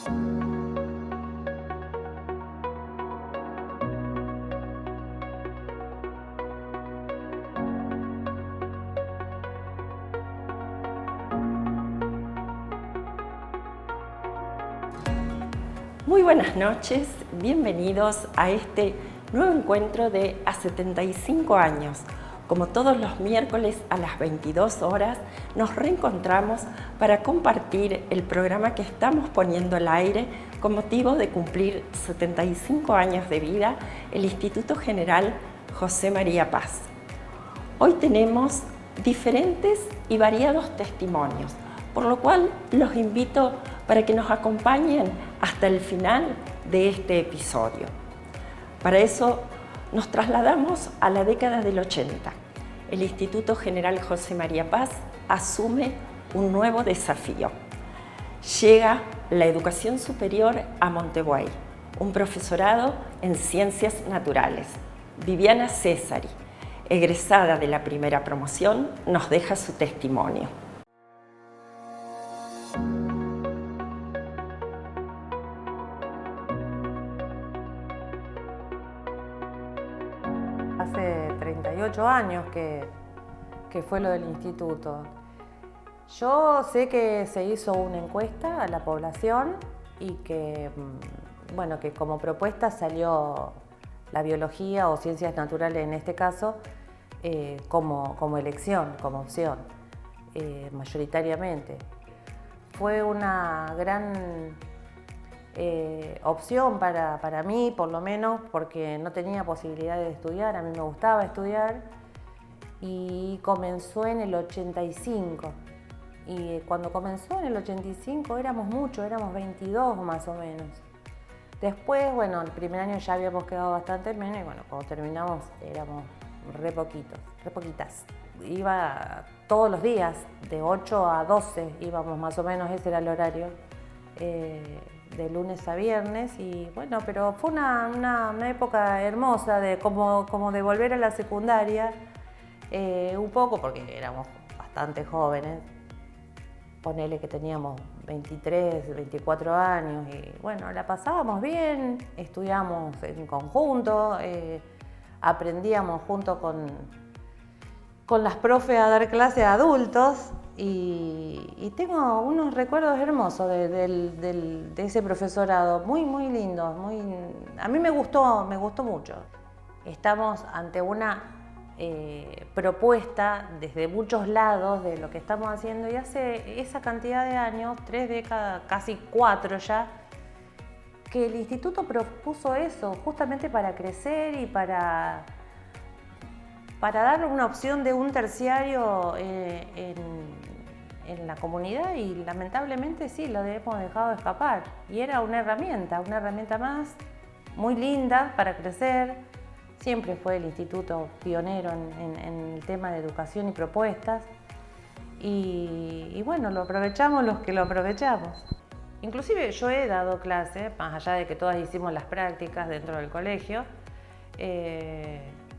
Muy buenas noches, bienvenidos a este nuevo encuentro de A 75 años. Como todos los miércoles a las 22 horas nos reencontramos para compartir el programa que estamos poniendo al aire con motivo de cumplir 75 años de vida el Instituto General José María Paz. Hoy tenemos diferentes y variados testimonios, por lo cual los invito para que nos acompañen hasta el final de este episodio. Para eso nos trasladamos a la década del 80. El Instituto General José María Paz asume un nuevo desafío. Llega la educación superior a Montebuey, un profesorado en ciencias naturales. Viviana Césari, egresada de la primera promoción, nos deja su testimonio. Hace 38 años que fue lo del instituto. Yo sé que se hizo una encuesta a la población y que, bueno, que como propuesta salió la biología o ciencias naturales en este caso como elección, como opción, mayoritariamente. Fue una gran opción para mí, por lo menos, porque no tenía posibilidad de estudiar, a mí me gustaba estudiar, y comenzó en el 85. Y cuando comenzó en el 85 éramos muchos, éramos 22 más o menos. Después, bueno, el primer año ya habíamos quedado bastante menos y bueno, cuando terminamos éramos re poquitas. Iba todos los días, de 8 a 12 íbamos más o menos, ese era el horario. De lunes a viernes y bueno, pero fue una época hermosa de como de volver a la secundaria, un poco porque éramos bastante jóvenes, ponele que teníamos 23, 24 años y bueno, la pasábamos bien, estudiábamos en conjunto, aprendíamos junto con las profes a dar clases a adultos. Y tengo unos recuerdos hermosos de ese profesorado, muy lindos, a mí me gustó mucho. Estamos ante una propuesta desde muchos lados de lo que estamos haciendo y hace esa cantidad de años, 3 décadas, casi 4 ya, que el instituto propuso eso justamente para crecer y para dar una opción de un terciario en la comunidad y lamentablemente sí, lo hemos dejado escapar. Y era una herramienta más muy linda para crecer. Siempre fue el instituto pionero en el tema de educación y propuestas. Y bueno, lo aprovechamos los que lo aprovechamos. Inclusive yo he dado clases, más allá de que todas hicimos las prácticas dentro del colegio.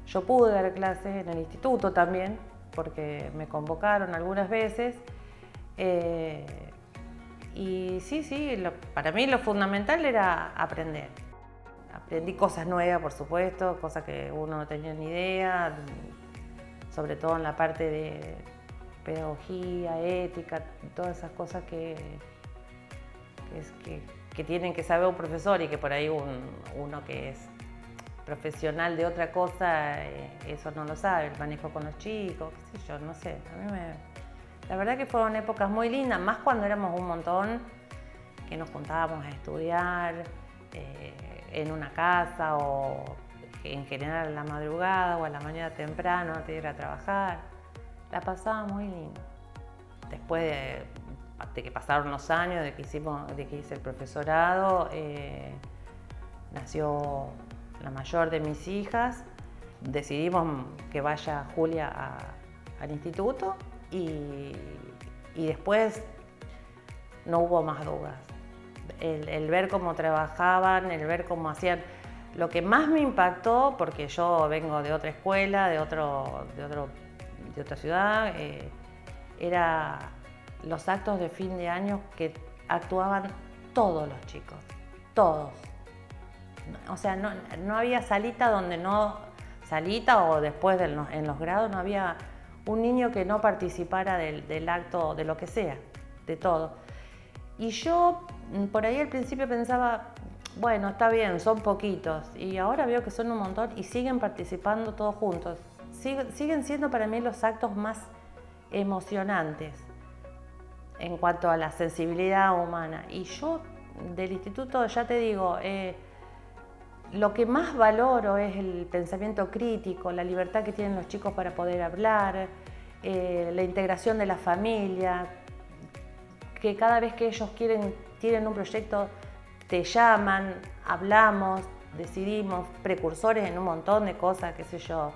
Yo pude dar clases en el instituto también, porque me convocaron algunas veces. Y sí, para mí lo fundamental era aprender. Aprendí cosas nuevas, por supuesto, cosas que uno no tenía ni idea, sobre todo en la parte de pedagogía, ética, todas esas cosas que tienen que saber un profesor y que por ahí uno que es profesional de otra cosa, eso no lo sabe, el manejo con los chicos, qué sé yo, no sé. La verdad que fueron épocas muy lindas, más cuando éramos un montón, que nos juntábamos a estudiar en una casa o en general a la madrugada o a la mañana temprano antes de ir a trabajar. La pasaba muy linda. Después de que pasaron los años de que hice el profesorado, nació la mayor de mis hijas, decidimos que vaya Julia al instituto y después no hubo más dudas. El ver cómo trabajaban, el ver cómo hacían. Lo que más me impactó, porque yo vengo de otra escuela, de otra ciudad, era los actos de fin de año que actuaban todos los chicos, todos. O sea, no había salita donde no, salita o después en los grados, no había un niño que no participara del acto, de lo que sea, de todo. Y yo por ahí al principio pensaba, bueno, está bien, son poquitos, y ahora veo que son un montón y siguen participando todos juntos. Siguen siendo para mí los actos más emocionantes en cuanto a la sensibilidad humana. Y yo del instituto, ya te digo, lo que más valoro es el pensamiento crítico, la libertad que tienen los chicos para poder hablar, la integración de la familia, que cada vez que ellos tienen un proyecto, te llaman, hablamos, decidimos, precursores en un montón de cosas, qué sé yo,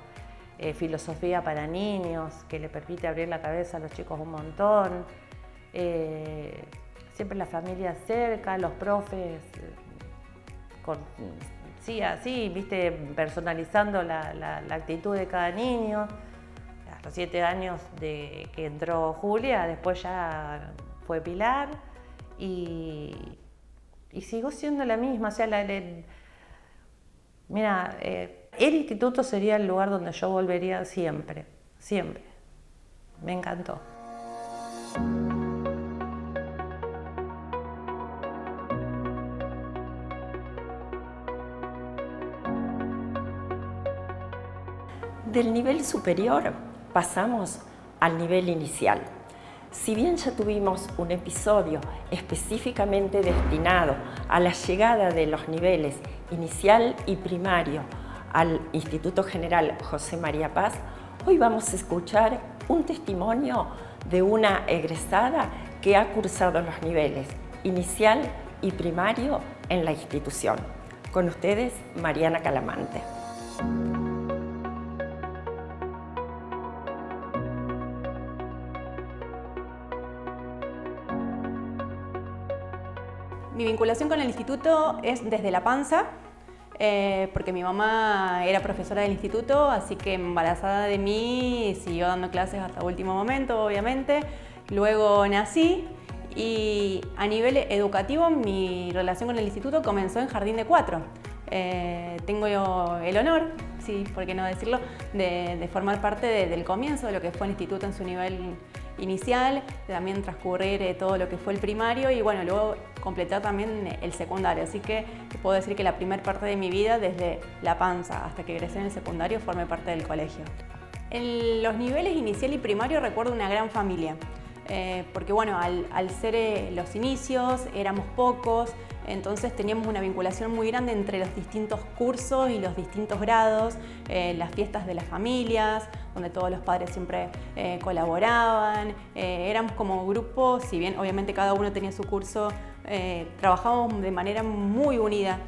filosofía para niños, que le permite abrir la cabeza a los chicos un montón, siempre la familia cerca, los profes, sí, así, viste, personalizando la actitud de cada niño. A los 7 años de que entró Julia, después ya fue Pilar y sigo siendo la misma. O sea, mira, el instituto sería el lugar donde yo volvería siempre, siempre. Me encantó. Del nivel superior pasamos al nivel inicial. Si bien ya tuvimos un episodio específicamente destinado a la llegada de los niveles inicial y primario al Instituto General José María Paz, hoy vamos a escuchar un testimonio de una egresada que ha cursado los niveles inicial y primario en la institución. Con ustedes, Mariana Calamante. Mi vinculación con el instituto es desde la panza, porque mi mamá era profesora del instituto, así que embarazada de mí siguió dando clases hasta último momento, obviamente. Luego nací y a nivel educativo mi relación con el instituto comenzó en Jardín de 4. Tengo yo el honor, sí, por qué no decirlo, de formar parte del comienzo de lo que fue el instituto en su nivel inicial, también transcurrir todo lo que fue el primario y bueno, luego completar también el secundario. Así que puedo decir que la primera parte de mi vida, desde la panza hasta que egresé en el secundario, formé parte del colegio. En los niveles inicial y primario recuerdo una gran familia, porque bueno, al ser los inicios éramos pocos, entonces teníamos una vinculación muy grande entre los distintos cursos y los distintos grados, las fiestas de las familias, donde todos los padres siempre colaboraban, éramos como grupo, si bien obviamente cada uno tenía su curso, trabajábamos de manera muy unida,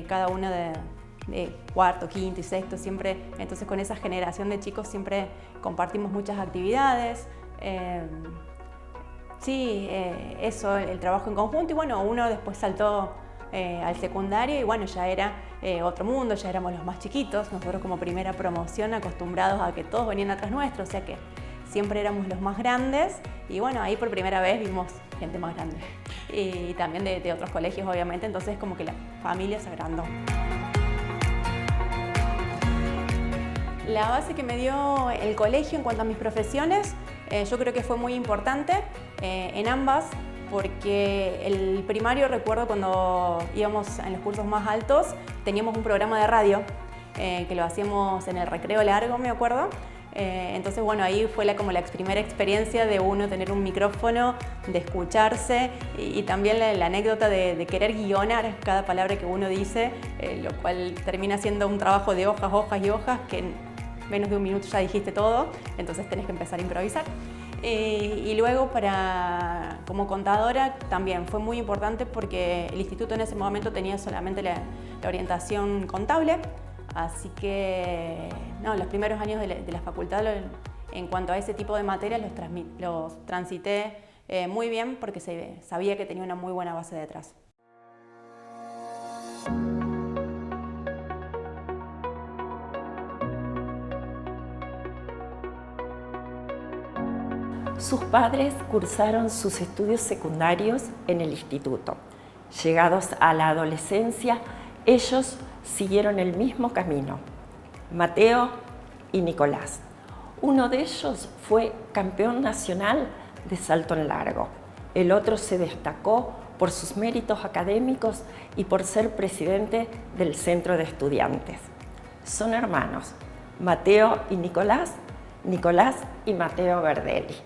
cada uno de cuarto, quinto y sexto, siempre, entonces con esa generación de chicos siempre compartimos muchas actividades. Sí, eso, el trabajo en conjunto y bueno, uno después saltó al secundario y bueno, ya era otro mundo, ya éramos los más chiquitos, nosotros como primera promoción acostumbrados a que todos venían atrás nuestro, o sea que siempre éramos los más grandes y bueno, ahí por primera vez vimos gente más grande y también de otros colegios obviamente, entonces como que la familia se agrandó. La base que me dio el colegio en cuanto a mis profesiones, yo creo que fue muy importante en ambas, porque el primario, recuerdo cuando íbamos en los cursos más altos, teníamos un programa de radio que lo hacíamos en el recreo largo, me acuerdo. Entonces, bueno, ahí fue como la primera experiencia de uno tener un micrófono, de escucharse y también la anécdota de querer guionar cada palabra que uno dice, lo cual termina siendo un trabajo de hojas, hojas y hojas que en menos de un minuto ya dijiste todo, entonces tenés que empezar a improvisar. Y luego como contadora también fue muy importante porque el instituto en ese momento tenía solamente la orientación contable, así que no, los primeros años de la facultad en cuanto a ese tipo de materias los transité muy bien porque sabía que tenía una muy buena base detrás. Sus padres cursaron sus estudios secundarios en el instituto Llegados a la adolescencia, ellos siguieron el mismo camino, Mateo y Nicolás. Uno de ellos fue campeón nacional de salto en largo. El otro se destacó por sus méritos académicos y por ser presidente del centro de estudiantes. Son hermanos, Mateo y Nicolás, Nicolás y Mateo Verdelli.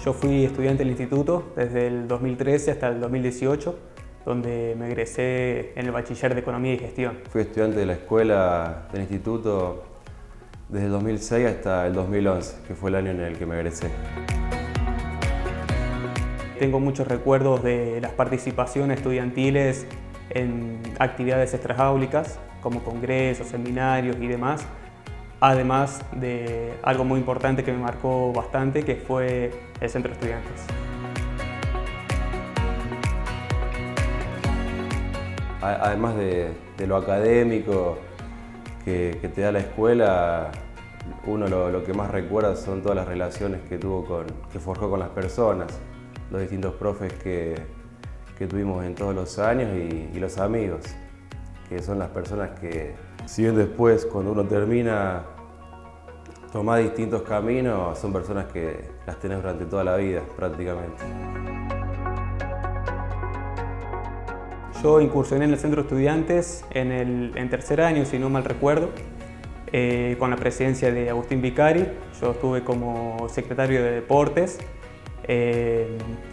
Yo fui estudiante del instituto desde el 2013 hasta el 2018, donde me egresé en el bachiller de Economía y Gestión. Fui estudiante de la escuela del instituto desde el 2006 hasta el 2011, que fue el año en el que me egresé. Tengo muchos recuerdos de las participaciones estudiantiles en actividades extraáulicas, como congresos, seminarios y demás, además de algo muy importante que me marcó bastante, que fue el Centro de Estudiantes. Además de lo académico que te da la escuela, uno lo que más recuerda son todas las relaciones que forjó con las personas, los distintos profes que tuvimos en todos los años y los amigos, que son las personas que, si bien después cuando uno termina tomar distintos caminos, son personas que las tenés durante toda la vida prácticamente. Yo incursioné en el Centro de Estudiantes en tercer año, si no mal recuerdo, con la presidencia de Agustín Vicari. Yo estuve como secretario de Deportes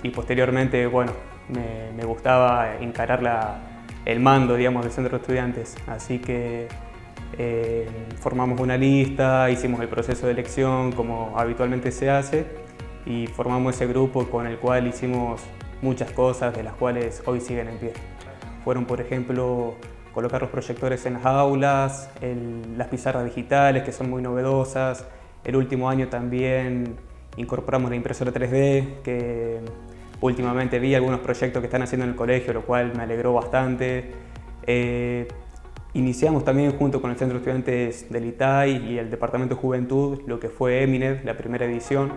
y posteriormente, bueno, me gustaba encarar el mando, digamos, del Centro de Estudiantes. Así que formamos una lista, hicimos el proceso de elección como habitualmente se hace y formamos ese grupo con el cual hicimos muchas cosas de las cuales hoy siguen en pie. Fueron, por ejemplo, colocar los proyectores en las aulas, las pizarras digitales, que son muy novedosas. El último año también incorporamos la impresora 3D, que últimamente vi algunos proyectos que están haciendo en el colegio, lo cual me alegró bastante. Iniciamos también junto con el Centro de Estudiantes del ITAI y el Departamento de Juventud lo que fue Eminet, la primera edición.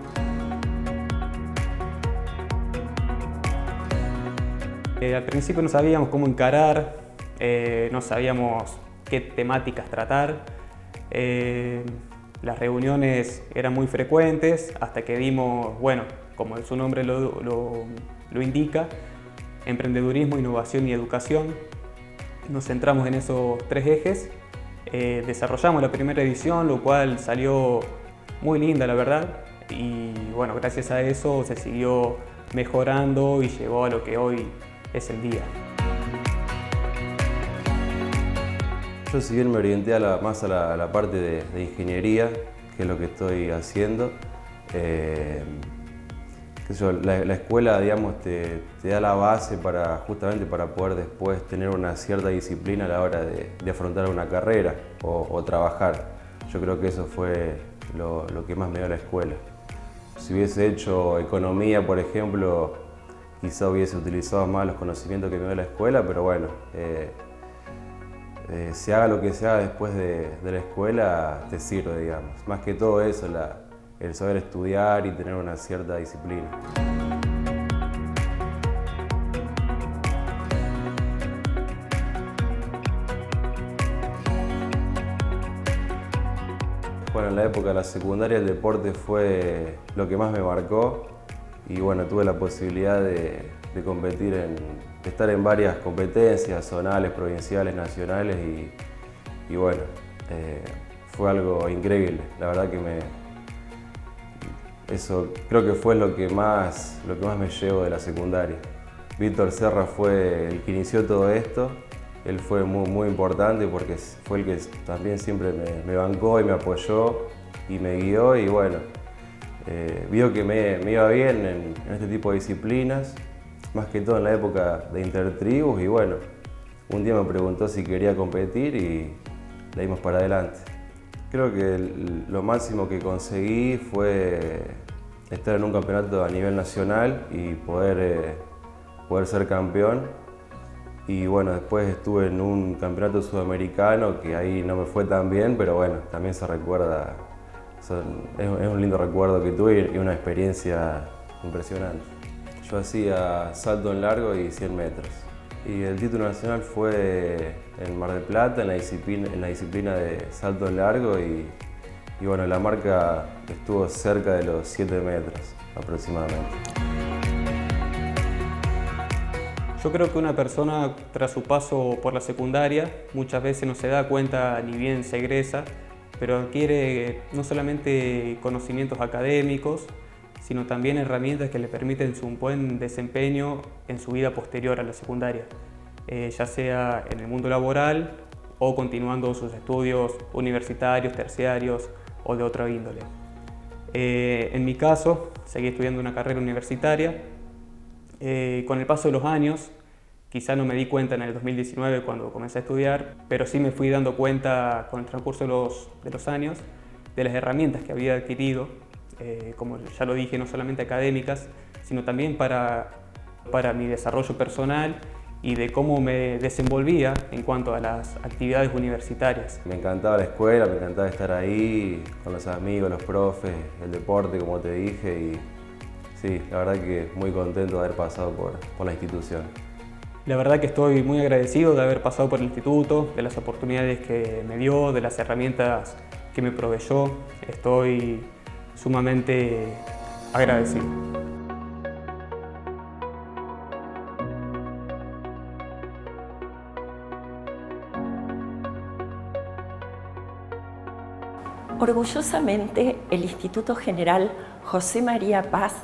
Al principio no sabíamos cómo encarar, no sabíamos qué temáticas tratar. Las reuniones eran muy frecuentes hasta que vimos, bueno, como su nombre lo indica, emprendedurismo, innovación y educación. Nos centramos en esos tres ejes. Desarrollamos la primera edición, lo cual salió muy linda, la verdad. Y bueno, gracias a eso se siguió mejorando y llegó a lo que hoy es el día. Yo, si bien me orienté más a la parte de ingeniería, que es lo que estoy haciendo, la escuela, digamos, te da la base justamente para poder después tener una cierta disciplina a la hora de afrontar una carrera o trabajar. Yo creo que eso fue lo que más me dio la escuela. Si hubiese hecho economía, por ejemplo, quizá hubiese utilizado más los conocimientos que me dio la escuela, pero bueno, se haga lo que se haga después de la escuela, te sirve, digamos. Más que todo eso, el saber estudiar y tener una cierta disciplina. Bueno, en la época de la secundaria el deporte fue lo que más me marcó y bueno, tuve la posibilidad de competir, de estar en varias competencias zonales, provinciales, nacionales y bueno, fue algo increíble. La verdad que eso creo que fue lo que más me llevo de la secundaria. Víctor Serra fue el que inició todo esto. Él fue muy importante porque fue el que también siempre me bancó y me apoyó y me guió y bueno, vio que me iba bien en este tipo de disciplinas, más que todo en la época de intertribus y bueno, un día me preguntó si quería competir y le dimos para adelante. Creo que lo máximo que conseguí fue estar en un campeonato a nivel nacional y poder ser campeón. Y bueno, después estuve en un campeonato sudamericano que ahí no me fue tan bien, pero bueno, también se recuerda, es un lindo recuerdo que tuve y una experiencia impresionante. Yo hacía salto en largo y 100 metros. Y el título nacional fue en Mar del Plata, en la disciplina de salto en largo y bueno, la marca estuvo cerca de los 7 metros aproximadamente. Yo creo que una persona tras su paso por la secundaria muchas veces no se da cuenta ni bien se egresa, pero adquiere no solamente conocimientos académicos, sino también herramientas que le permiten un buen desempeño en su vida posterior a la secundaria, ya sea en el mundo laboral o continuando sus estudios universitarios, terciarios o de otra índole. En mi caso, seguí estudiando una carrera universitaria. Con el paso de los años, quizá no me di cuenta en el 2019 cuando comencé a estudiar, pero sí me fui dando cuenta con el transcurso de los años de las herramientas que había adquirido, como ya lo dije, no solamente académicas, sino también para mi desarrollo personal y de cómo me desenvolvía en cuanto a las actividades universitarias. Me encantaba la escuela, me encantaba estar ahí con los amigos, los profes, el deporte, como te dije, y sí, la verdad que muy contento de haber pasado por la institución. La verdad que estoy muy agradecido de haber pasado por el instituto, de las oportunidades que me dio, de las herramientas que me proveyó. Estoy sumamente agradecido. Orgullosamente, el Instituto General José María Paz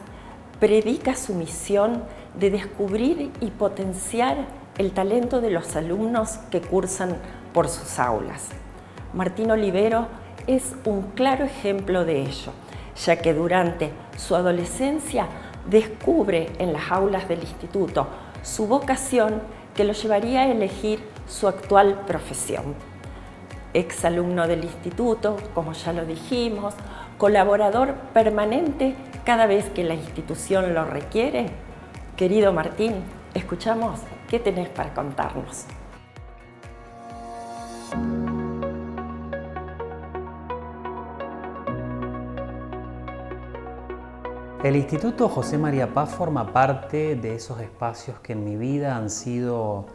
predica su misión de descubrir y potenciar el talento de los alumnos que cursan por sus aulas. Martín Olivero es un claro ejemplo de ello, ya que durante su adolescencia descubre en las aulas del instituto su vocación que lo llevaría a elegir su actual profesión. Exalumno del instituto, como ya lo dijimos, colaborador permanente cada vez que la institución lo requiere. Querido Martín, escuchamos qué tenés para contarnos. El Instituto José María Paz forma parte de esos espacios que en mi vida han sido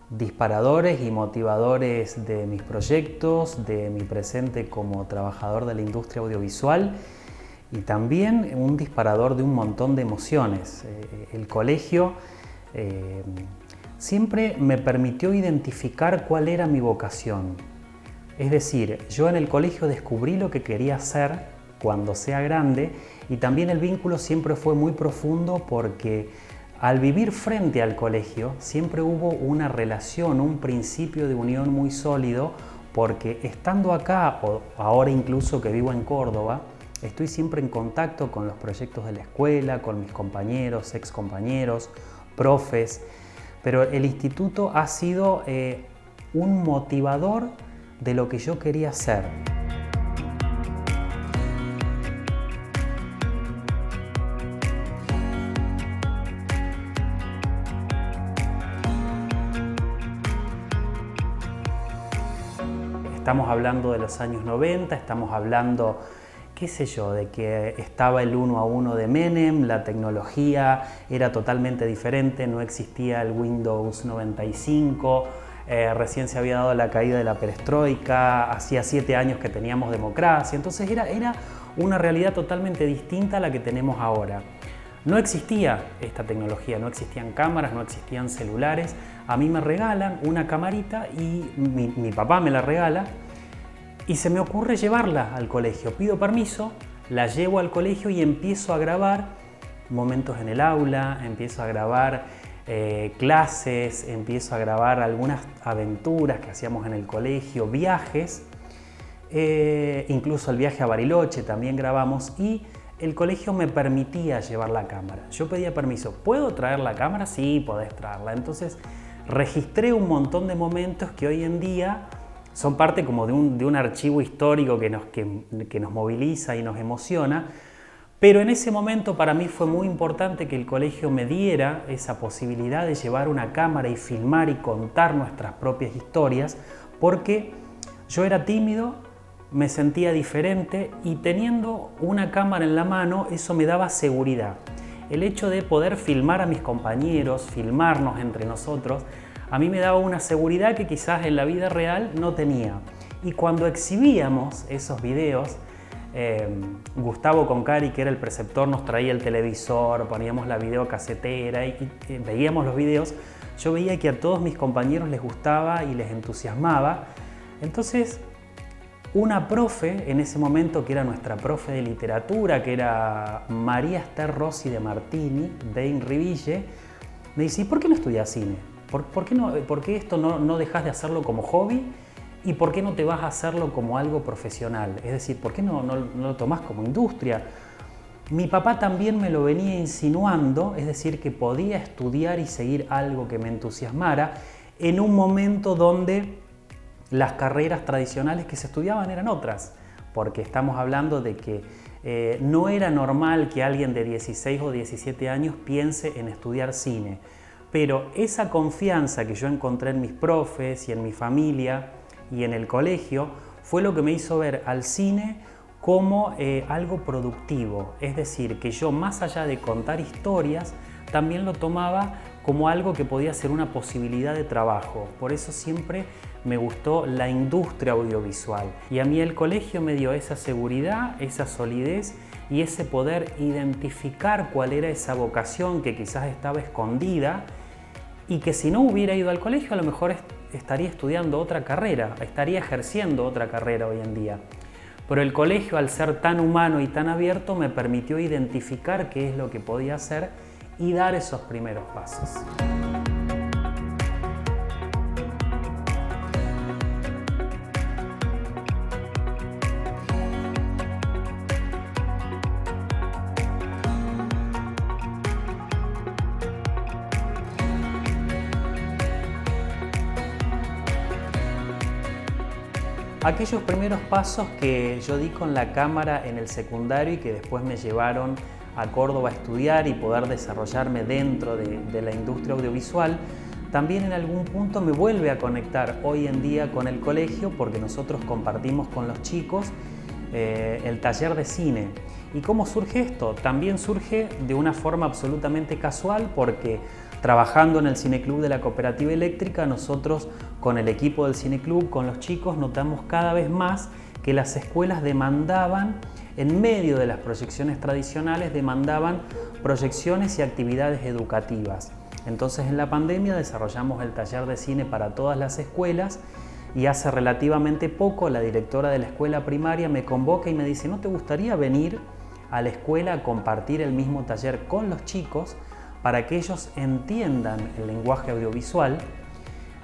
disparadores y motivadores de mis proyectos, de mi presente como trabajador de la industria audiovisual y también un disparador de un montón de emociones. El colegio siempre me permitió identificar cuál era mi vocación. Es decir, yo en el colegio descubrí lo que quería hacer cuando sea grande y también el vínculo siempre fue muy profundo porque al vivir frente al colegio siempre hubo una relación, un principio de unión muy sólido porque estando acá, o ahora incluso que vivo en Córdoba, estoy siempre en contacto con los proyectos de la escuela, con mis compañeros, excompañeros, profes, pero el instituto ha sido un motivador de lo que yo quería hacer. Estamos hablando de los años 90, estamos hablando, qué sé yo, de que estaba el 1 a 1 de Menem, la tecnología era totalmente diferente, no existía el Windows 95, recién se había dado la caída de la perestroika, hacía 7 años que teníamos democracia, entonces era una realidad totalmente distinta a la que tenemos ahora. No existía esta tecnología, no existían cámaras, no existían celulares. A mí me regalan una camarita y mi papá me la regala y se me ocurre llevarla al colegio. Pido permiso, la llevo al colegio y empiezo a grabar momentos en el aula, empiezo a grabar clases, empiezo a grabar algunas aventuras que hacíamos en el colegio, viajes, incluso el viaje a Bariloche también grabamos y el colegio me permitía llevar la cámara. Yo pedía permiso, ¿puedo traer la cámara? Sí, podés traerla. Entonces registré un montón de momentos que hoy en día son parte como de un archivo histórico que nos moviliza y nos emociona, Pero en ese momento para mí fue muy importante que el colegio me diera esa posibilidad de llevar una cámara y filmar y contar nuestras propias historias, porque yo era tímido, me sentía diferente y teniendo una cámara en la mano eso me daba seguridad. El hecho de poder filmar a mis compañeros, filmarnos entre nosotros, a mí me daba una seguridad que quizás en la vida real no tenía. Y cuando exhibíamos esos videos, Gustavo Concari, que era el preceptor, nos traía el televisor, poníamos la videocasetera y veíamos los videos. Yo veía que a todos mis compañeros les gustaba y les entusiasmaba. Entonces, una profe en ese momento, que era nuestra profe de literatura, que era María Esther Rossi de Martini, de Inriville, me dice: ¿y por qué no estudias cine? ¿Por qué esto no dejas de hacerlo como hobby? ¿Y por qué no te vas a hacerlo como algo profesional? Es decir, ¿por qué no lo tomás como industria? Mi papá también me lo venía insinuando, es decir, que podía estudiar y seguir algo que me entusiasmara en un momento donde las carreras tradicionales que se estudiaban eran otras, porque estamos hablando de que no era normal que alguien de 16 o 17 años piense en estudiar cine. Pero esa confianza que yo encontré en mis profes y en mi familia y en el colegio fue lo que me hizo ver al cine como algo productivo. Es decir, que yo, más allá de contar historias, también lo tomaba como algo que podía ser una posibilidad de trabajo. Por eso siempre me gustó la industria audiovisual. Y a mí el colegio me dio esa seguridad, esa solidez y ese poder identificar cuál era esa vocación que quizás estaba escondida y que si no hubiera ido al colegio a lo mejor estaría estudiando otra carrera, estaría ejerciendo otra carrera hoy en día. Pero el colegio, al ser tan humano y tan abierto, me permitió identificar qué es lo que podía hacer y dar esos primeros pasos. Aquellos primeros pasos que yo di con la cámara en el secundario y que después me llevaron a Córdoba a estudiar y poder desarrollarme dentro de la industria audiovisual, también en algún punto me vuelve a conectar hoy en día con el colegio, porque nosotros compartimos con los chicos el taller de cine. ¿Y cómo surge esto? También surge de una forma absolutamente casual, porque trabajando en el cineclub de la Cooperativa Eléctrica, nosotros con el equipo del cineclub, con los chicos, notamos cada vez más que las escuelas demandaban, en medio de las proyecciones tradicionales, demandaban proyecciones y actividades educativas. Entonces en la pandemia desarrollamos el taller de cine para todas las escuelas y hace relativamente poco la directora de la escuela primaria me convoca y me dice: ¿no te gustaría venir a la escuela a compartir el mismo taller con los chicos para que ellos entiendan el lenguaje audiovisual?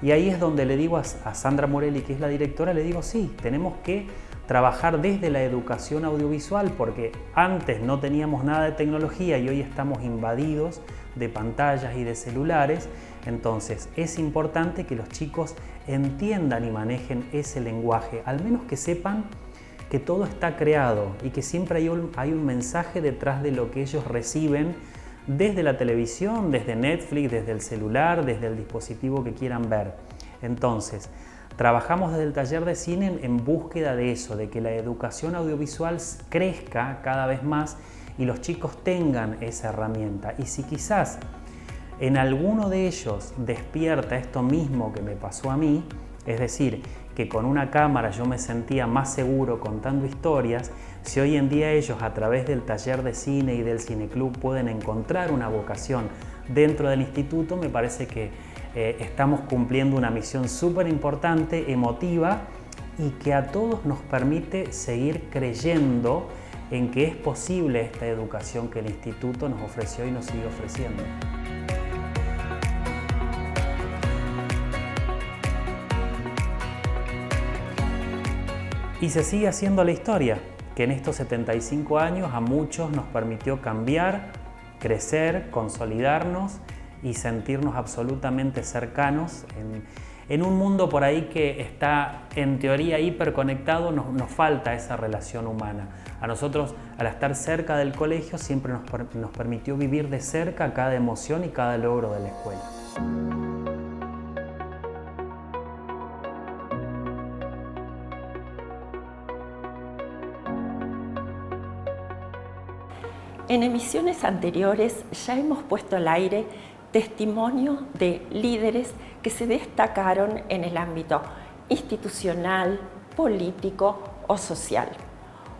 Y ahí es donde le digo a Sandra Morelli, que es la directora, le digo: sí, tenemos que trabajar desde la educación audiovisual, porque antes no teníamos nada de tecnología y hoy estamos invadidos de pantallas y de celulares. Entonces es importante que los chicos entiendan y manejen ese lenguaje, al menos que sepan que todo está creado y que siempre hay un mensaje detrás de lo que ellos reciben desde la televisión, desde Netflix, desde el celular, desde el dispositivo que quieran ver. Entonces, trabajamos desde el taller de cine en búsqueda de eso, de que la educación audiovisual crezca cada vez más y los chicos tengan esa herramienta. Y si quizás en alguno de ellos despierta esto mismo que me pasó a mí, es decir, que con una cámara yo me sentía más seguro contando historias, si hoy en día ellos a través del taller de cine y del cineclub pueden encontrar una vocación dentro del instituto, me parece que estamos cumpliendo una misión súper importante, emotiva, y que a todos nos permite seguir creyendo en que es posible esta educación que el instituto nos ofreció y nos sigue ofreciendo. Y se sigue haciendo la historia, que en estos 75 años a muchos nos permitió cambiar, crecer, consolidarnos y sentirnos absolutamente cercanos en un mundo por ahí que está en teoría hiperconectado, nos falta esa relación humana. A nosotros, al estar cerca del colegio, siempre nos permitió vivir de cerca cada emoción y cada logro de la escuela. En emisiones anteriores ya hemos puesto al aire testimonio de líderes que se destacaron en el ámbito institucional, político o social.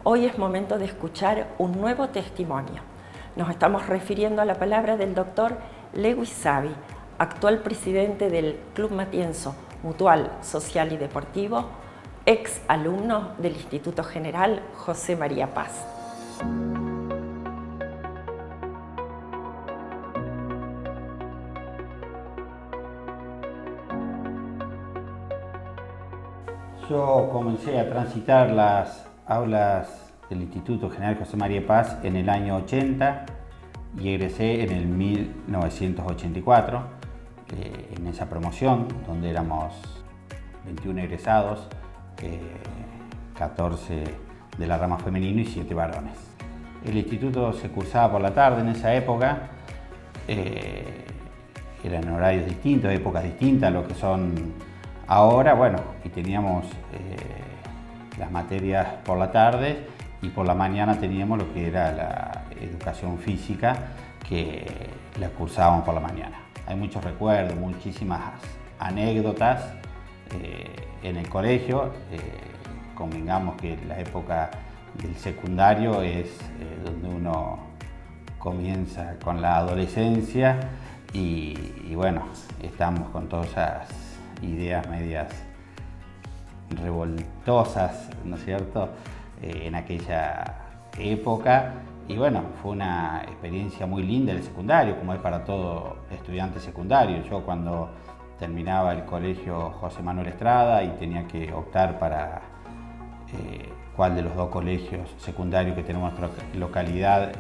Hoy es momento de escuchar un nuevo testimonio. Nos estamos refiriendo a la palabra del doctor Lewis Savi, actual presidente del Club Matienzo Mutual, Social y Deportivo, ex alumno del Instituto General José María Paz. Yo comencé a transitar las aulas del Instituto General José María Paz en el año 80 y egresé en el 1984. En esa promoción, donde éramos 21 egresados, 14 de la rama femenino y 7 varones. El instituto se cursaba por la tarde en esa época, eran horarios distintos, épocas distintas a lo que son ahora, bueno, y teníamos las materias por la tarde y por la mañana teníamos lo que era la educación física, que la cursábamos por la mañana. Hay muchos recuerdos, muchísimas anécdotas en el colegio. Convengamos que la época del secundario es donde uno comienza con la adolescencia y bueno, estamos con todas esas ideas medias revoltosas, ¿no es cierto?, en aquella época. Y bueno, fue una experiencia muy linda el secundario, como es para todo estudiante secundario. Yo cuando terminaba el colegio José Manuel Estrada y tenía que optar para cuál de los dos colegios secundarios que tenemos en nuestra localidad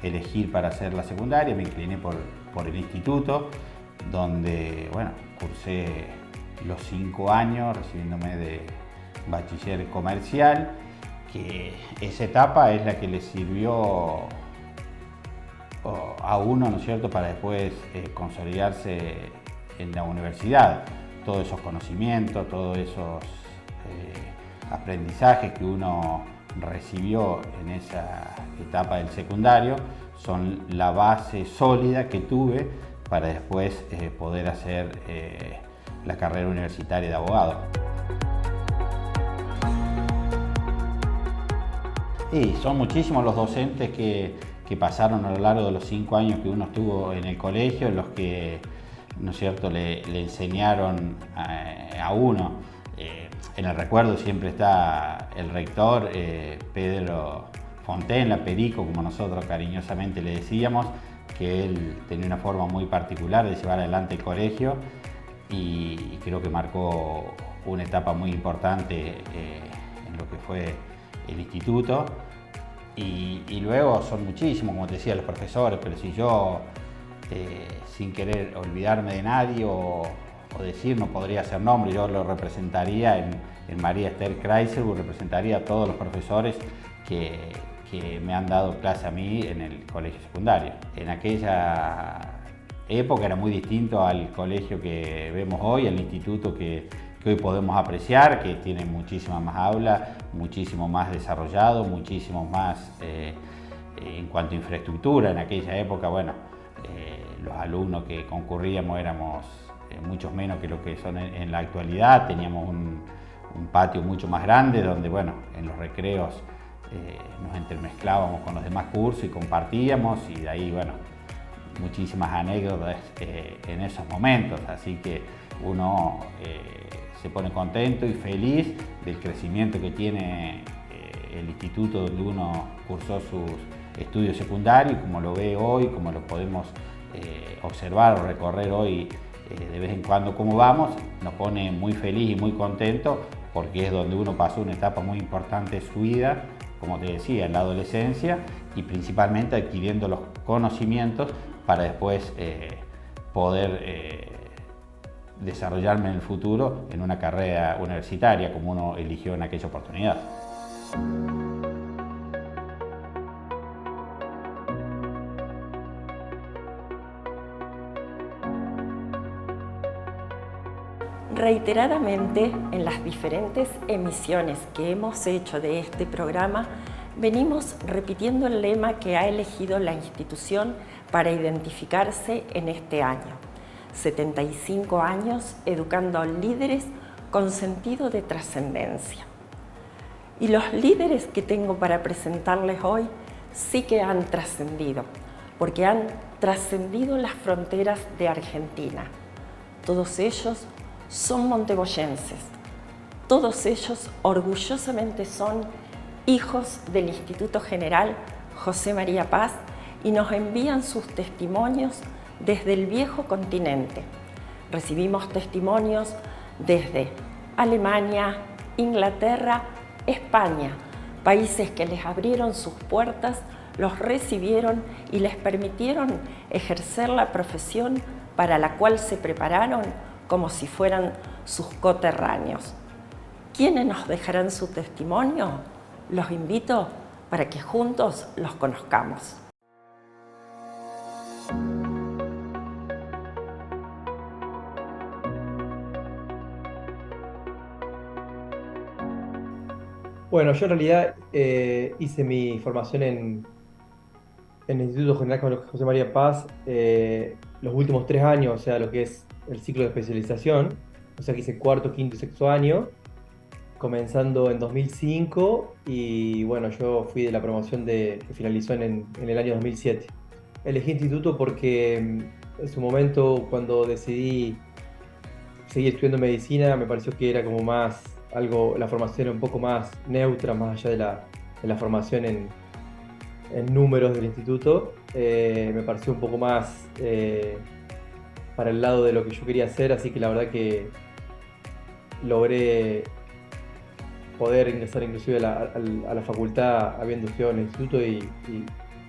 elegir para hacer la secundaria, me incliné por el instituto, donde bueno, cursé los 5 años recibiéndome de bachiller comercial, que esa etapa es la que le sirvió a uno, ¿no es cierto?, para después consolidarse en la universidad. Todos esos conocimientos, todos esos aprendizajes que uno recibió en esa etapa del secundario son la base sólida que tuve para después poder hacer la carrera universitaria de abogado. Y son muchísimos los docentes que pasaron a lo largo de los 5 años que uno estuvo en el colegio, los que, ¿no es cierto?, le enseñaron a uno. En el recuerdo siempre está el rector, Pedro Fontenla, Perico, como nosotros cariñosamente le decíamos, que él tenía una forma muy particular de llevar adelante el colegio y creo que marcó una etapa muy importante en lo que fue el instituto. Y luego son muchísimos, como te decía, los profesores, pero si yo, sin querer olvidarme de nadie o decir, no podría hacer nombre, yo lo representaría en María Esther Kreisel, representaría a todos los profesores que me han dado clase a mí en el colegio secundario. En aquella época era muy distinto al colegio que vemos hoy, al instituto que hoy podemos apreciar, que tiene muchísimas más aulas, muchísimo más desarrollado, muchísimo más en cuanto a infraestructura. En aquella época, bueno, los alumnos que concurríamos éramos muchos menos que lo que son en la actualidad. Teníamos un patio mucho más grande donde, bueno, en los recreos nos entremezclábamos con los demás cursos y compartíamos, y de ahí, bueno, muchísimas anécdotas en esos momentos. Así que uno se pone contento y feliz del crecimiento que tiene el instituto donde uno cursó sus estudios secundarios, como lo ve hoy, como lo podemos observar o recorrer hoy de vez en cuando cómo vamos. Nos pone muy feliz y muy contento porque es donde uno pasó una etapa muy importante de su vida, como te decía, en la adolescencia, y principalmente adquiriendo los conocimientos para después poder desarrollarme en el futuro en una carrera universitaria como uno eligió en aquella oportunidad. Reiteradamente, en las diferentes emisiones que hemos hecho de este programa, venimos repitiendo el lema que ha elegido la institución para identificarse en este año. 75 años educando a líderes con sentido de trascendencia. Y los líderes que tengo para presentarles hoy sí que han trascendido, porque han trascendido las fronteras de Argentina. Todos ellos son monteboyenses. Todos ellos orgullosamente son hijos del Instituto General José María Paz y nos envían sus testimonios desde el viejo continente. Recibimos testimonios desde Alemania, Inglaterra, España, países que les abrieron sus puertas, los recibieron y les permitieron ejercer la profesión para la cual se prepararon como si fueran sus coterráneos. ¿Quiénes nos dejarán su testimonio? Los invito para que juntos los conozcamos. Bueno, yo en realidad hice mi formación en el Instituto General José María Paz los últimos 3 años, o sea, lo que es el ciclo de especialización, o sea que hice cuarto, quinto y sexto año, comenzando en 2005 y bueno, yo fui de la promoción que finalizó en el año 2007. Elegí instituto porque en su momento, cuando decidí seguir estudiando medicina, me pareció que era como más la formación era un poco más neutra, más allá de la formación en números del instituto. Me pareció un poco más para el lado de lo que yo quería hacer, así que la verdad que logré poder ingresar inclusive a la facultad habiendo estudiado en el instituto y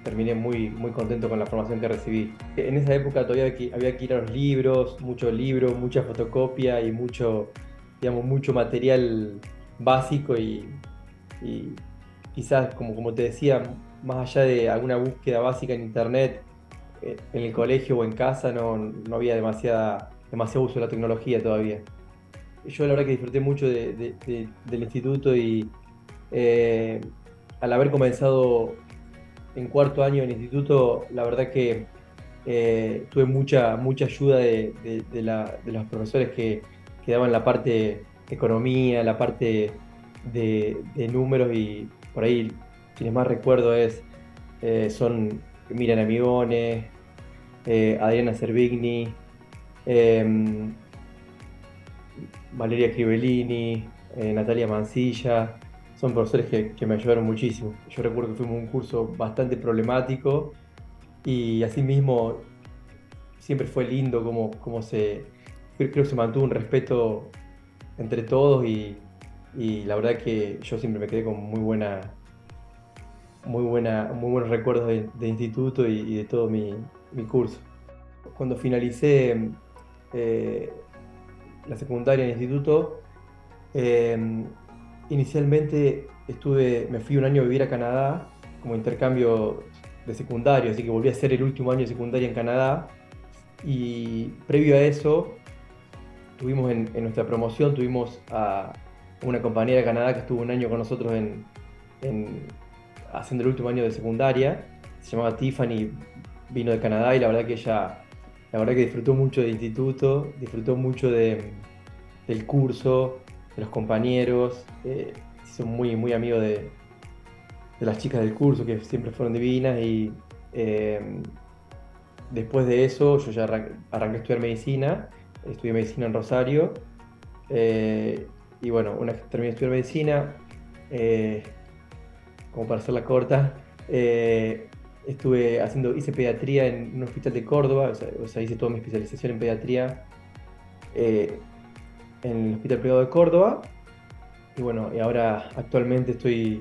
terminé muy contento con la formación que recibí. En esa época todavía había que ir a los libros, mucha fotocopia y mucho material básico y quizás, como te decía, más allá de alguna búsqueda básica en internet, en el colegio o en casa no había demasiado uso de la tecnología todavía. Yo la verdad que disfruté mucho del instituto y al haber comenzado en cuarto año en el instituto, la verdad que tuve mucha ayuda de los profesores que daban la parte de economía, la parte de números, y por ahí quienes más recuerdo son Miriam Amigone, Adriana Cervigni, Valeria Cribellini, Natalia Mancilla. Son profesores que me ayudaron muchísimo. Yo recuerdo que fuimos un curso bastante problemático y asimismo siempre fue lindo creo que se mantuvo un respeto entre todos y la verdad que yo siempre me quedé con muy buenos recuerdos de instituto y de todo mi curso. Cuando finalicé la secundaria en el instituto, inicialmente me fui un año a vivir a Canadá como intercambio de secundario, así que volví a hacer el último año de secundaria en Canadá, y previo a eso tuvimos en nuestra promoción tuvimos a una compañera de Canadá que estuvo un año con nosotros haciendo el último año de secundaria. Se llamaba Tiffany, vino de Canadá y la verdad que ella disfrutó mucho del instituto, disfrutó mucho del curso, de los compañeros, se hizo muy amigo de las chicas del curso, que siempre fueron divinas, y después de eso yo ya arranqué a estudiar medicina. Estudié medicina en Rosario y bueno, una vez que terminé de estudiar medicina, como para hacerla corta, hice pediatría en un hospital de Córdoba, o sea, hice toda mi especialización en pediatría en el Hospital Privado de Córdoba, y bueno, y ahora actualmente estoy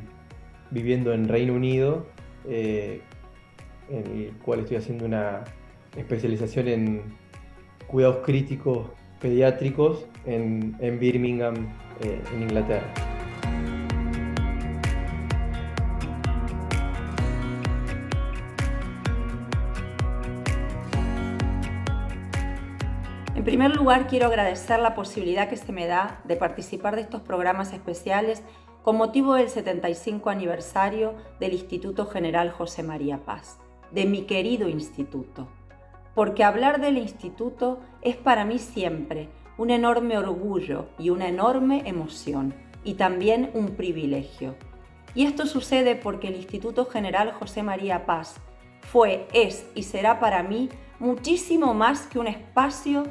viviendo en Reino Unido, en el cual estoy haciendo una especialización en cuidados críticos pediátricos en Birmingham, en Inglaterra. En primer lugar, quiero agradecer la posibilidad que se me da de participar de estos programas especiales con motivo del 75 aniversario del Instituto General José María Paz, de mi querido instituto. Porque hablar del instituto es para mí siempre un enorme orgullo y una enorme emoción, y también un privilegio. Y esto sucede porque el Instituto General José María Paz fue, es y será para mí muchísimo más que un espacio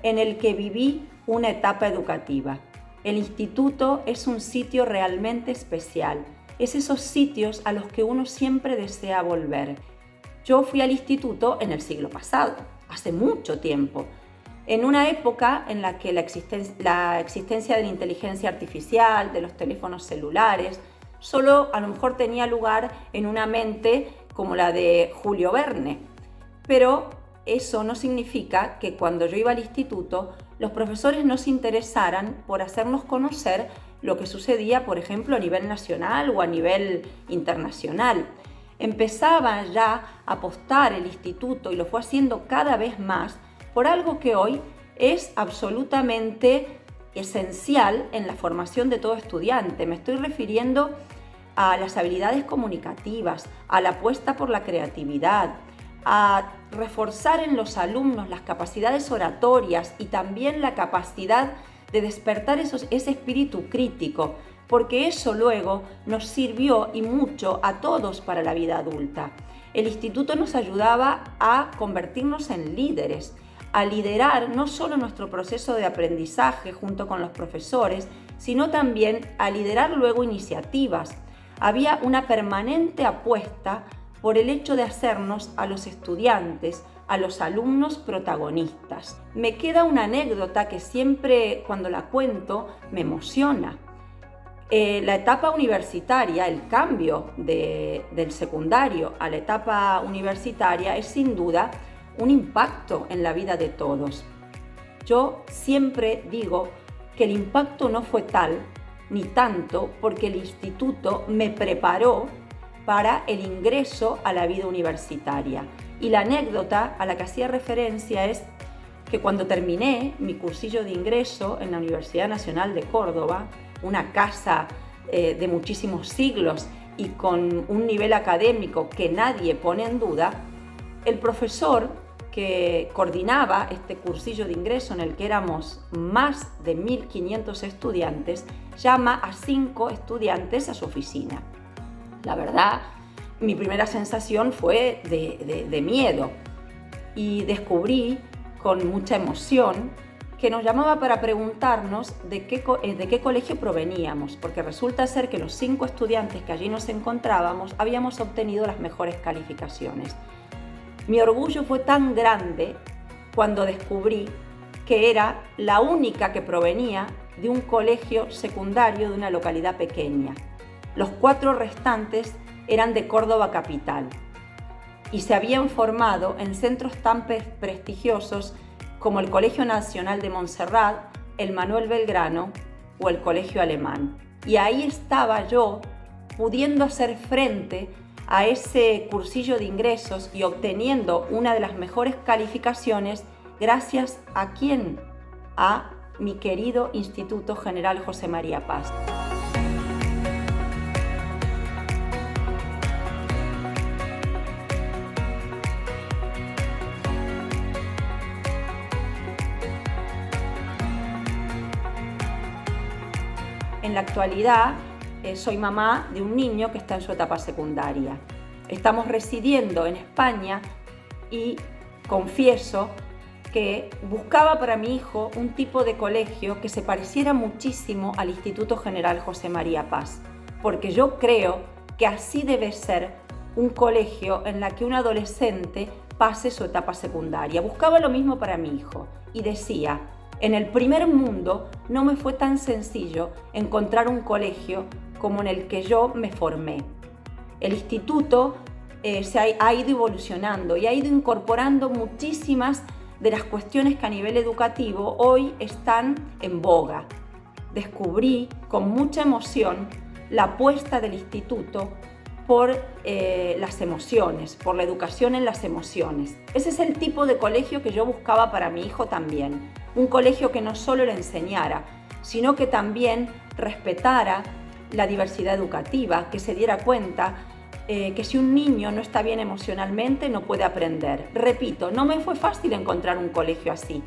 en el que viví una etapa educativa. El instituto es un sitio realmente especial, es esos sitios a los que uno siempre desea volver. Yo fui al instituto en el siglo pasado, hace mucho tiempo, en una época en la que la existencia de la inteligencia artificial, de los teléfonos celulares, solo a lo mejor tenía lugar en una mente como la de Julio Verne. Pero eso no significa que cuando yo iba al instituto, los profesores no se interesaran por hacernos conocer lo que sucedía, por ejemplo, a nivel nacional o a nivel internacional. Empezaba ya a apostar el instituto, y lo fue haciendo cada vez más, por algo que hoy es absolutamente esencial en la formación de todo estudiante. Me estoy refiriendo a las habilidades comunicativas, a la apuesta por la creatividad, a reforzar en los alumnos las capacidades oratorias y también la capacidad de despertar ese espíritu crítico, porque eso luego nos sirvió y mucho a todos para la vida adulta. El instituto nos ayudaba a convertirnos en líderes, a liderar no solo nuestro proceso de aprendizaje junto con los profesores, sino también a liderar luego iniciativas. Había una permanente apuesta por el hecho de hacernos a los estudiantes, a los alumnos protagonistas. Me queda una anécdota que siempre cuando la cuento me emociona. La etapa universitaria, el cambio del secundario a la etapa universitaria es sin duda un impacto en la vida de todos. Yo siempre digo que el impacto no fue tal ni tanto porque el instituto me preparó para el ingreso a la vida universitaria. Y la anécdota a la que hacía referencia es que cuando terminé mi cursillo de ingreso en la Universidad Nacional de Córdoba, una casa de muchísimos siglos y con un nivel académico que nadie pone en duda, el profesor que coordinaba este cursillo de ingreso en el que éramos más de 1.500 estudiantes, llama a 5 estudiantes a su oficina. La verdad, mi primera sensación fue de miedo y descubrí con mucha emoción que nos llamaba para preguntarnos de qué colegio proveníamos, porque resulta ser que los 5 estudiantes que allí nos encontrábamos habíamos obtenido las mejores calificaciones. Mi orgullo fue tan grande cuando descubrí que era la única que provenía de un colegio secundario de una localidad pequeña. Los 4 restantes eran de Córdoba capital y se habían formado en centros tan prestigiosos como el Colegio Nacional de Montserrat, el Manuel Belgrano o el Colegio Alemán. Y ahí estaba yo pudiendo hacer frente a ese cursillo de ingresos y obteniendo una de las mejores calificaciones gracias a ¿quién? A mi querido Instituto General José María Paz. En la actualidad soy mamá de un niño que está en su etapa secundaria. Estamos residiendo en España y confieso que buscaba para mi hijo un tipo de colegio que se pareciera muchísimo al Instituto General José María Paz, porque yo creo que así debe ser un colegio en la que un adolescente pase su etapa secundaria. Buscaba lo mismo para mi hijo y decía: en el primer mundo no me fue tan sencillo encontrar un colegio como en el que yo me formé. El instituto ha ido evolucionando y ha ido incorporando muchísimas de las cuestiones que a nivel educativo hoy están en boga. Descubrí con mucha emoción la apuesta del instituto por las emociones, por la educación en las emociones. Ese es el tipo de colegio que yo buscaba para mi hijo también. Un colegio que no solo le enseñara, sino que también respetara la diversidad educativa, que se diera cuenta que si un niño no está bien emocionalmente no puede aprender. Repito, no me fue fácil encontrar un colegio así.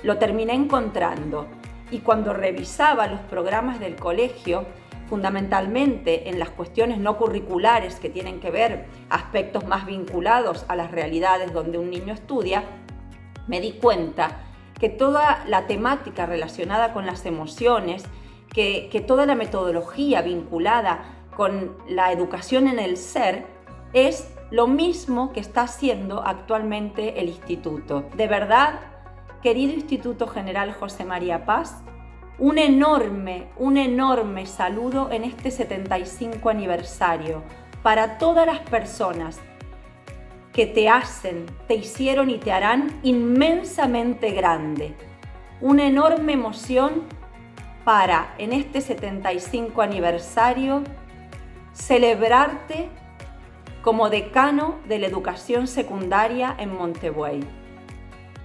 Lo terminé encontrando y cuando revisaba los programas del colegio, fundamentalmente en las cuestiones no curriculares que tienen que ver aspectos más vinculados a las realidades donde un niño estudia, me di cuenta que toda la temática relacionada con las emociones, que toda la metodología vinculada con la educación en el ser es lo mismo que está haciendo actualmente el instituto. De verdad, querido Instituto General José María Paz, un enorme saludo en este 75 aniversario para todas las personas que te hacen, te hicieron y te harán inmensamente grande. Una enorme emoción para, en este 75 aniversario, celebrarte como decano de la educación secundaria en Montebuey,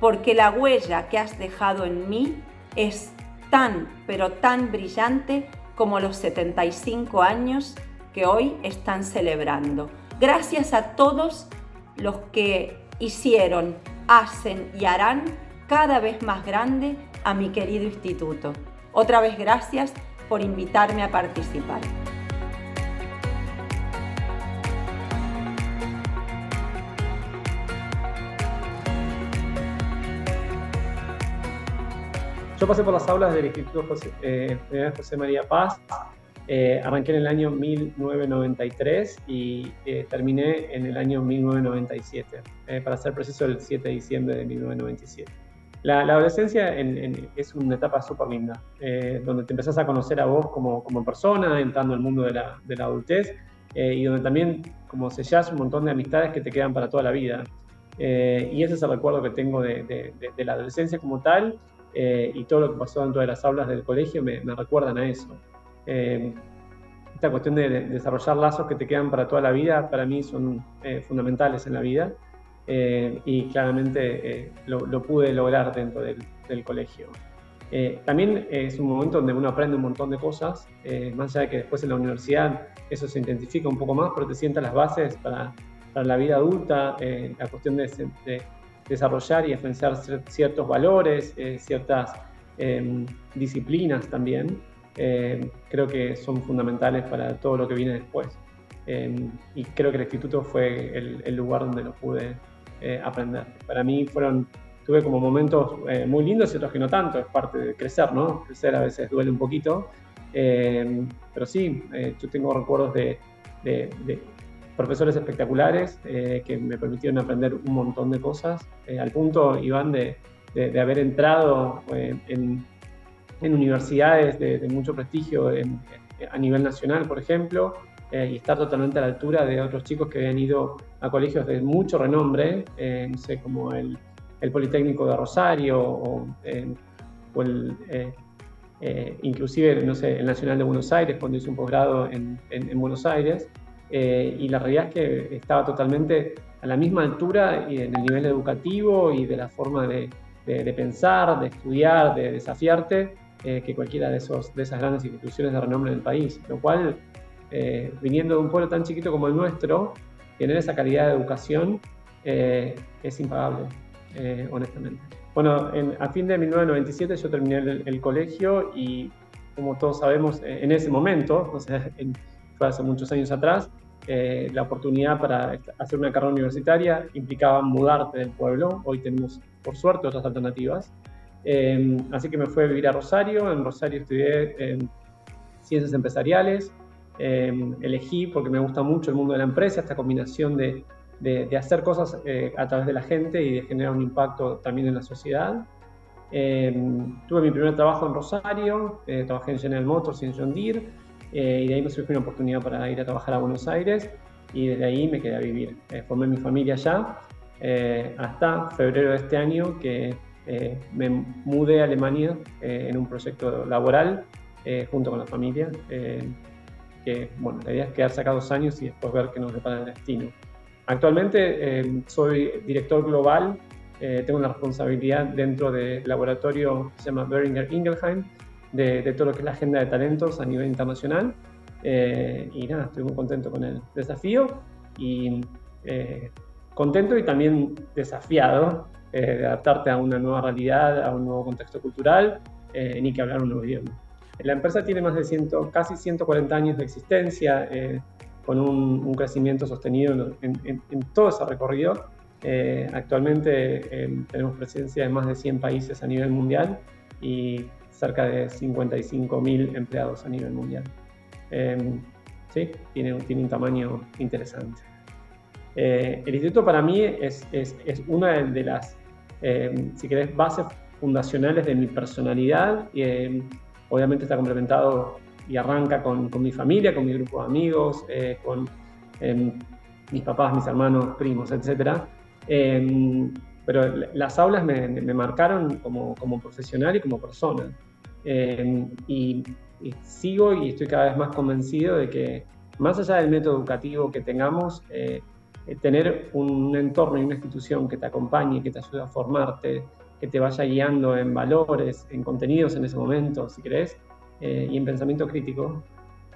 porque la huella que has dejado en mí es tan, pero tan brillante como los 75 años que hoy están celebrando. Gracias a todos los que hicieron, hacen y harán cada vez más grande a mi querido instituto. Otra vez gracias por invitarme a participar. Yo pasé por las aulas del Instituto José María Paz, arranqué en el año 1993 y terminé en el año 1997, para ser preciso el 7 de diciembre de 1997. La adolescencia es una etapa súper linda, donde te empezás a conocer a vos como persona, entrando al mundo de la adultez, y donde también como sellás un montón de amistades que te quedan para toda la vida. Y ese es el recuerdo que tengo de la adolescencia como tal, y todo lo que pasó dentro de las aulas del colegio me recuerdan a eso. Esta cuestión de desarrollar lazos que te quedan para toda la vida, para mí son fundamentales en la vida, y claramente lo pude lograr dentro del colegio. También es un momento donde uno aprende un montón de cosas, más allá de que después en la universidad eso se intensifica un poco más, pero te sienta las bases para la vida adulta, la cuestión de desarrollar y afianzar ciertos valores, ciertas disciplinas también, creo que son fundamentales para todo lo que viene después. Y creo que el instituto fue el lugar donde lo pude aprender. Para mí tuve como momentos muy lindos y otros que no tanto, es parte de crecer, ¿no? Crecer a veces duele un poquito, pero sí, yo tengo recuerdos de profesores espectaculares que me permitieron aprender un montón de cosas, al punto, Iván, de haber entrado en universidades de mucho prestigio a nivel nacional, por ejemplo, y estar totalmente a la altura de otros chicos que habían ido a colegios de mucho renombre, no sé, como el Politécnico de Rosario o inclusive, no sé, el Nacional de Buenos Aires, cuando hice un posgrado en Buenos Aires. Y la realidad es que estaba totalmente a la misma altura y en el nivel educativo y de la forma de pensar, de estudiar, de desafiarte, que cualquiera de esas grandes instituciones de renombre del país. Lo cual, viniendo de un pueblo tan chiquito como el nuestro, tener esa calidad de educación es impagable, honestamente. Bueno, a fin de 1997 yo terminé el colegio y, como todos sabemos, en ese momento, o sea, fue hace muchos años atrás, la oportunidad para hacer una carrera universitaria implicaba mudarte del pueblo. Hoy tenemos, por suerte, otras alternativas. Así que me fui a vivir a Rosario. En Rosario estudié ciencias empresariales. Elegí, porque me gusta mucho el mundo de la empresa, esta combinación de hacer cosas a través de la gente y de generar un impacto también en la sociedad. Tuve mi primer trabajo en Rosario, trabajé en General Motors y en John Deere. Y de ahí me surgió una oportunidad para ir a trabajar a Buenos Aires y desde ahí me quedé a vivir. Formé mi familia allá hasta febrero de este año que me mudé a Alemania en un proyecto laboral junto con la familia, que bueno, la idea es quedarse acá 2 años y después ver qué nos depara el destino. Actualmente soy director global, tengo la responsabilidad dentro del laboratorio que se llama Boehringer Ingelheim, de todo lo que es la agenda de talentos a nivel internacional. Y nada, estoy muy contento con el desafío y contento y también desafiado de adaptarte a una nueva realidad, a un nuevo contexto cultural, ni que hablar un nuevo idioma. La empresa tiene más de casi 140 años de existencia, con un crecimiento sostenido en todo ese recorrido. Actualmente tenemos presencia en más de 100 países a nivel mundial y cerca de 55.000 empleados a nivel mundial. Sí, tiene un tamaño interesante. El instituto para mí es una de las, si querés, bases fundacionales de mi personalidad. Obviamente está complementado y arranca con mi familia, con mi grupo de amigos, con mis papás, mis hermanos, primos, etc. Pero las aulas me marcaron como profesional y como persona. Y sigo y estoy cada vez más convencido de que, más allá del método educativo que tengamos, tener un entorno y una institución que te acompañe, que te ayude a formarte, que te vaya guiando en valores, en contenidos en ese momento, si querés, y en pensamiento crítico,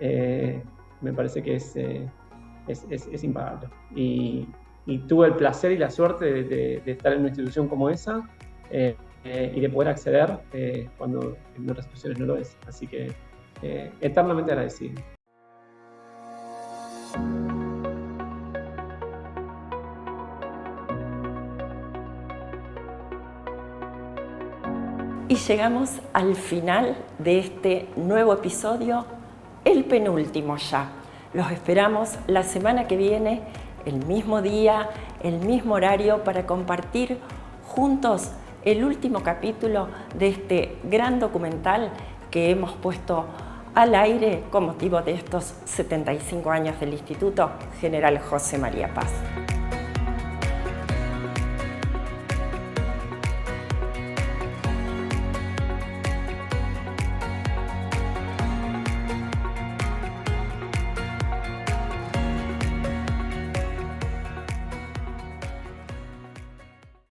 me parece que es impagable. Y tuve el placer y la suerte de estar en una institución como esa y de poder acceder cuando en otras situaciones no lo es. Así que eternamente agradecido. Y llegamos al final de este nuevo episodio, el penúltimo ya. Los esperamos la semana que viene, el mismo día, el mismo horario, para compartir juntos el último capítulo de este gran documental que hemos puesto al aire con motivo de estos 75 años del Instituto General José María Paz.